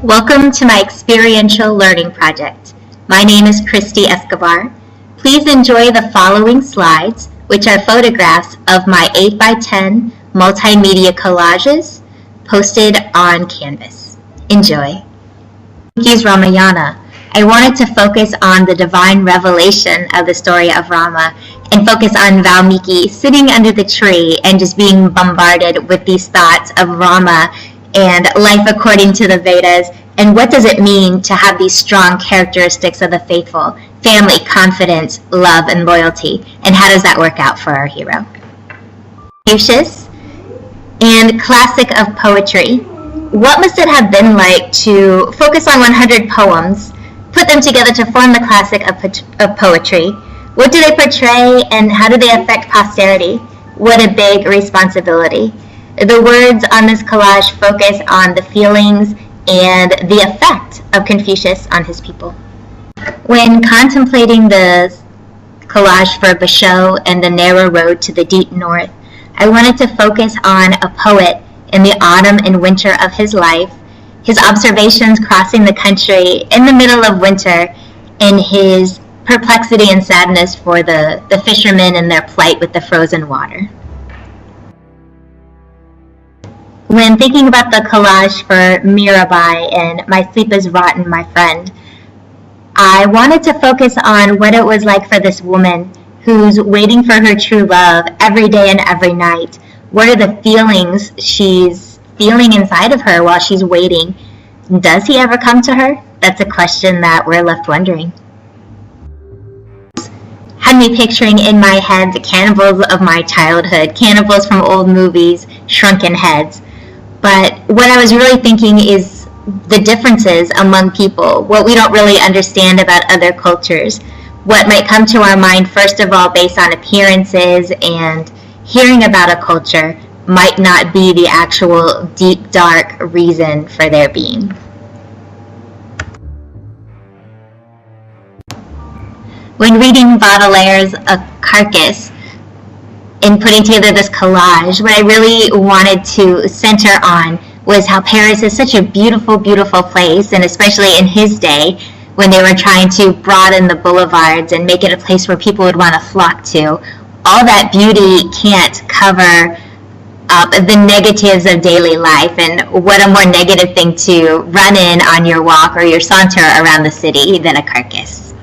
Welcome to my Experiential Learning Project. My name is Christy Escobar. Please enjoy the following slides, which are photographs of my 8x10 multimedia collages posted on Canvas. Enjoy. Valmiki's Ramayana. I wanted to focus on the divine revelation of the story of Rama and focus on Valmiki sitting under the tree and just being bombarded with these thoughts of Rama and life according to the Vedas, and what does it mean to have these strong characteristics of the faithful: family, confidence, love, and loyalty, and how does that work out for our hero? Confucius and classic of poetry. What must it have been like to focus on 100 poems, put them together to form the classic of poetry? What do they portray, and how do they affect posterity? What a big responsibility. The words on this collage focus on the feelings and the effect of Confucius on his people. When contemplating the collage for Basho and the narrow road to the deep north, I wanted to focus on a poet in the autumn and winter of his life, his observations crossing the country in the middle of winter, and his perplexity and sadness for the fishermen and their plight with the frozen water. When thinking about the collage for Mirabai and My Sleep is Rotten, My Friend, I wanted to focus on what it was like for this woman who's waiting for her true love every day and every night. What are the feelings she's feeling inside of her while she's waiting? Does he ever come to her? That's a question that we're left wondering. Had me picturing in my head the cannibals of my childhood, cannibals from old movies, shrunken heads. But what I was really thinking is the differences among people, what we don't really understand about other cultures, what might come to our mind first of all based on appearances, and hearing about a culture might not be the actual deep, dark reason for their being. When reading Baudelaire's A Carcass, in putting together this collage, what I really wanted to center on was how Paris is such a beautiful, beautiful place, and especially in his day, when they were trying to broaden the boulevards and make it a place where people would want to flock to. All that beauty can't cover up the negatives of daily life, and what a more negative thing to run in on your walk or your saunter around the city than a carcass.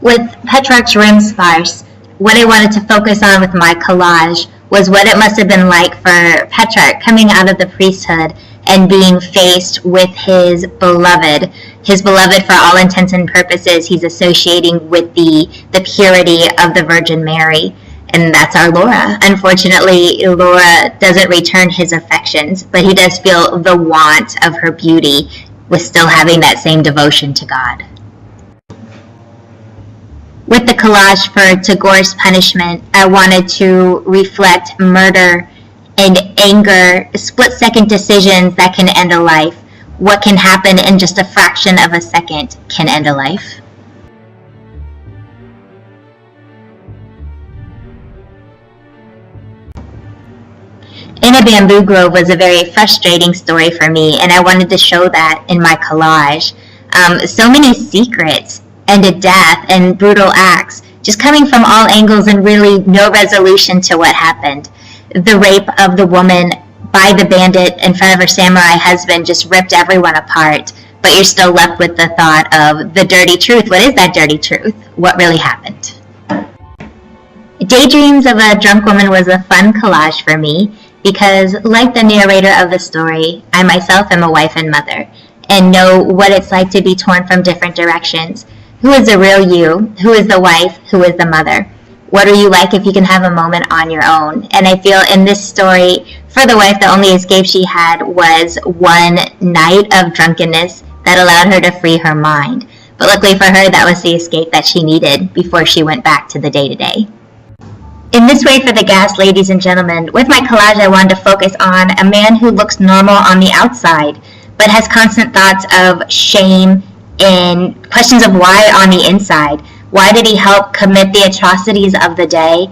With Petrarch's Rim's farce, what I wanted to focus on with my collage was what it must have been like for Petrarch coming out of the priesthood and being faced with his beloved for all intents and purposes. He's associating with the purity of the Virgin Mary, and that's our Laura. Unfortunately, Laura doesn't return his affections, but he does feel the want of her beauty with still having that same devotion to God. With the collage for Tagore's Punishment, I wanted to reflect murder and anger, split-second decisions that can end a life. What can happen in just a fraction of a second can end a life. In a Bamboo Grove was a very frustrating story for me, and I wanted to show that in my collage. So many secrets and a death and brutal acts just coming from all angles and really no resolution to what happened. The rape of the woman by the bandit in front of her samurai husband just ripped everyone apart, but you're still left with the thought of the dirty truth. What is that dirty truth? What really happened? Daydreams of a Drunk Woman was a fun collage for me because, like the narrator of the story, I myself am a wife and mother and know what it's like to be torn from different directions. Who is the real you? Who is the wife? Who is the mother? What are you like if you can have a moment on your own? And I feel in this story, for the wife, the only escape she had was one night of drunkenness that allowed her to free her mind. But luckily for her, that was the escape that she needed before she went back to the day-to-day. In this way for the gas, ladies and gentlemen, with my collage I wanted to focus on a man who looks normal on the outside, but has constant thoughts of shame and questions of why on the inside. Why did he help commit the atrocities of the day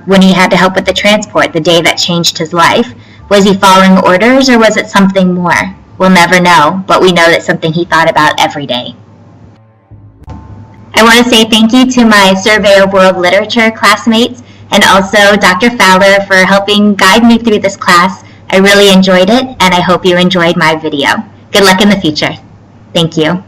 when he had to help with the transport, the day that changed his life? Was he following orders, or was it something more? We'll never know, but we know that's something he thought about every day. I want to say thank you to my Survey of World Literature classmates and also Dr. Fowler for helping guide me through this class. I really enjoyed it, and I hope you enjoyed my video. Good luck in the future. Thank you.